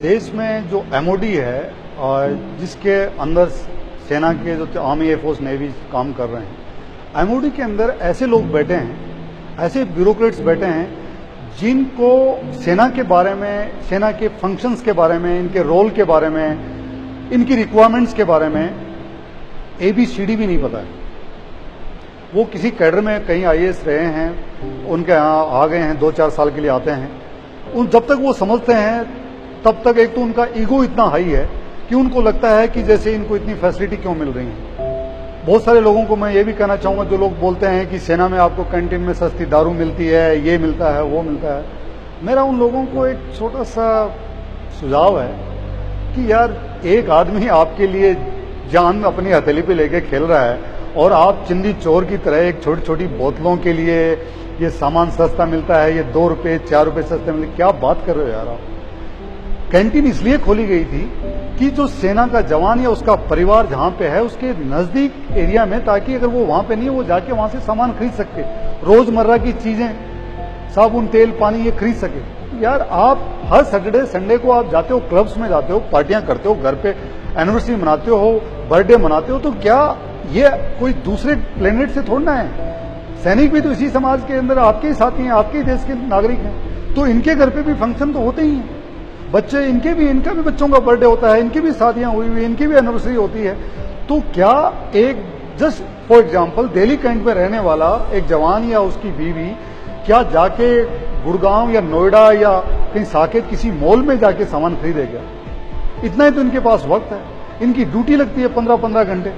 देश में जो एमओडी है और जिसके अंदर सेना के जो आर्मी एयरफोर्स नेवी काम कर रहे हैं, एमओडी के अंदर ऐसे लोग बैठे हैं, ऐसे ब्यूरोक्रेट्स बैठे हैं जिनको सेना के बारे में, सेना के फंक्शंस के बारे में, इनके रोल के बारे में, इनकी रिक्वायरमेंट्स के बारे में ABCD भी नहीं पता है। वो किसी कैडर में कहीं IAS रहे हैं, उनके यहाँ आ गए हैं, 2-4 साल के लिए आते हैं। उन जब तक वो समझते हैं तब तक एक तो उनका ईगो इतना हाई है कि उनको लगता है कि जैसे इनको इतनी फैसिलिटी क्यों मिल रही है। बहुत सारे लोगों को मैं ये भी कहना चाहूंगा, जो लोग बोलते हैं कि सेना में आपको कैंटीन में सस्ती दारू मिलती है, ये मिलता है, वो मिलता है। मेरा उन लोगों को एक छोटा सा सुझाव है कि यार, एक आदमी आपके लिए जान अपनी हथेली पे लेके खेल रहा है और आप चिंदी चोर की तरह एक छोटी छोटी बोतलों के लिए ये सामान सस्ता मिलता है, ये 2 रुपए 4 रुपए सस्ते मिलते, क्या बात कर रहे हो यार आप। कैंटीन इसलिए खोली गई थी कि जो सेना का जवान या उसका परिवार जहां पे है उसके नजदीक एरिया में, ताकि अगर वो वहां पे नहीं है वो जाके वहां से सामान खरीद सके, रोजमर्रा की चीजें, साबुन तेल पानी ये खरीद सके। यार, आप हर सैटरडे संडे को आप जाते हो, क्लब्स में जाते हो, पार्टियां करते हो, घर पे एनिवर्सरी मनाते हो, बर्थडे मनाते हो, तो क्या ये कोई दूसरे प्लेनेट से थोड़ना है। सैनिक भी तो इसी समाज के अंदर आपके ही साथी हैं, आपके ही देश के नागरिक हैं, तो इनके घर पे भी फंक्शन तो होते ही हैं। बच्चे, इनका भी बच्चों का बर्थडे होता है, इनकी भी शादियां हुई हुई, इनकी भी एनिवर्सरी होती है। तो क्या एक just for example Delhi Cantt में रहने वाला एक जवान या उसकी बीवी क्या जाके गुड़गांव या नोएडा या कहीं साकेत किसी मॉल में जाके सामान खरीदेगा? इतना ही तो इनके पास वक्त है। इनकी ड्यूटी लगती है 15-15 घंटे,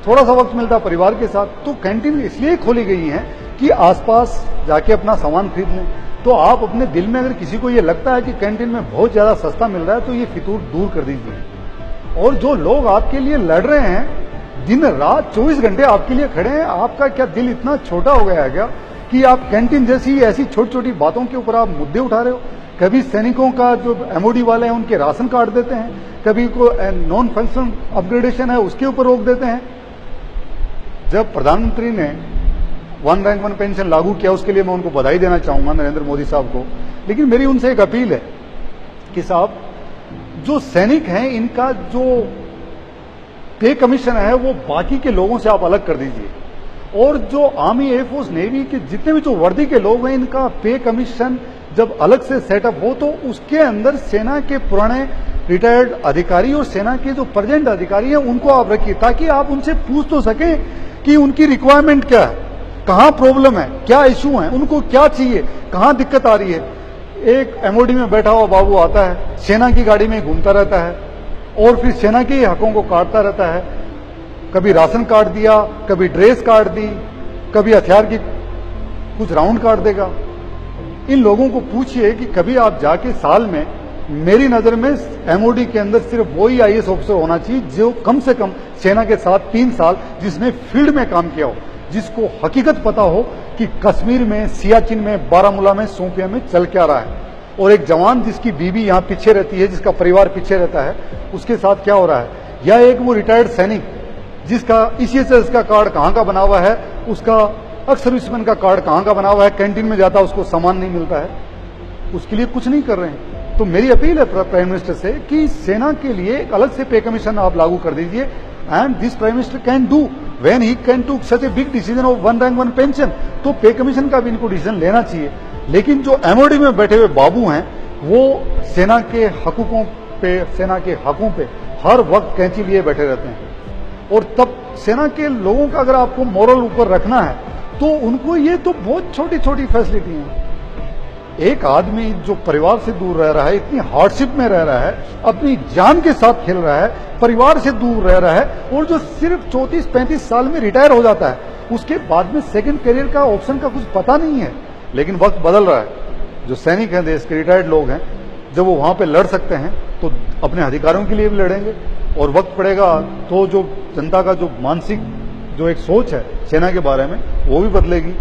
थोड़ा सा वक्त मिलता है परिवार के साथ। तो कैंटीन इसलिए खोली गई है कि आसपास जाके अपना सामान खरीद लें। तो आप अपने दिल में अगर किसी को ये लगता है कि कैंटीन में बहुत ज्यादा सस्ता मिल रहा है, तो ये फितूर दूर कर दीजिए। और जो लोग आपके लिए लड़ रहे हैं, दिन रात 24 घंटे आपके लिए खड़े हैं, आपका क्या दिल इतना छोटा हो गया है क्या कि आप कैंटीन जैसी ऐसी छोटी छोटी बातों के ऊपर आप मुद्दे उठा रहे हो? कभी सैनिकों का जो एमओडी वाले हैं उनके राशन कार्ड देते हैं, कभी को नॉन फंक्शनल अपग्रेडेशन है उसके ऊपर रोक देते हैं। जब प्रधानमंत्री ने 1 रैंक 1 पेंशन लागू किया, उसके लिए मैं उनको बधाई देना चाहूंगा, नरेंद्र मोदी साहब को। लेकिन मेरी उनसे एक अपील है कि साहब, जो सैनिक हैं इनका जो पे कमीशन है वो बाकी के लोगों से आप अलग कर दीजिए। और जो आर्मी एयरफोर्स नेवी के जितने भी जो वर्दी के लोग हैं, इनका पे कमीशन जब अलग से सेटअप हो तो उसके अंदर सेना के पुराने रिटायर्ड अधिकारी और सेना के जो प्रेजेंट अधिकारी हैं उनको आप रखिए, ताकि आप उनसे पूछ तो सकें कि उनकी रिक्वायरमेंट क्या है, कहां प्रॉब्लम है, क्या इश्यू है, उनको क्या चाहिए, कहां दिक्कत आ रही है। एक एमओडी में बैठा हुआ बाबू आता है, सेना की गाड़ी में घूमता रहता है और फिर सेना के हकों को काटता रहता है। कभी राशन काट दिया, कभी ड्रेस काट दी, कभी हथियार की कुछ राउंड काट देगा। इन लोगों को पूछिए कि कभी आप जाके साल में, मेरी नजर में एमओडी के अंदर सिर्फ वही IAS ऑफिसर होना चाहिए जो कम से कम सेना के साथ 3 साल जिसने फील्ड में काम किया हो, जिसको हकीकत पता हो कि कश्मीर में, सियाचिन में, बारामूला में, शोपियां में चल क्या रहा है। और एक जवान जिसकी बीवी यहाँ पीछे रहती है, जिसका परिवार पीछे रहता है, उसके साथ क्या हो रहा है। या एक वो रिटायर्ड सैनिक जिसका ECHS का कार्ड कहाँ का बना हुआ है, उसका एक्स सर्विसमैन का कार्ड कहाँ का बना हुआ है, कैंटीन में जाता है उसको सामान नहीं मिलता है, उसके लिए कुछ नहीं कर रहे हैं। तो मेरी अपील है प्राइम मिनिस्टर से कि सेना के लिए एक अलग से पे कमीशन आप लागू कर दीजिए। And this prime minister can do when he can to such a big decision of 1 rank 1 pension. तो पे कमीशन का भी इनको डिसीजन लेना चाहिए। लेकिन जो एमओडी में बैठे हुए बाबू हैं, वो सेना के हकूकों पे, सेना के हकों पे हर वक्त कैंची लिए बैठे रहते हैं। और तब सेना के लोगों का अगर आपको मोरल ऊपर रखना है तो उनको ये तो बहुत छोटी छोटी फैसिलिटी हैं। एक आदमी जो परिवार से दूर रह रहा है, इतनी हार्डशिप में रह रहा है, अपनी जान के साथ खेल रहा है, परिवार से दूर रह रहा है, और जो सिर्फ 34-35 साल में रिटायर हो जाता है, उसके बाद में सेकंड करियर का ऑप्शन का कुछ पता नहीं है। लेकिन वक्त बदल रहा है। जो सैनिक हैं, देश के रिटायर्ड लोग हैं, जब वो वहां पे लड़ सकते हैं तो अपने अधिकारों के लिए भी लड़ेंगे। और वक्त पड़ेगा तो जो जनता का जो मानसिक जो एक सोच है सेना के बारे में, वो भी बदलेगी।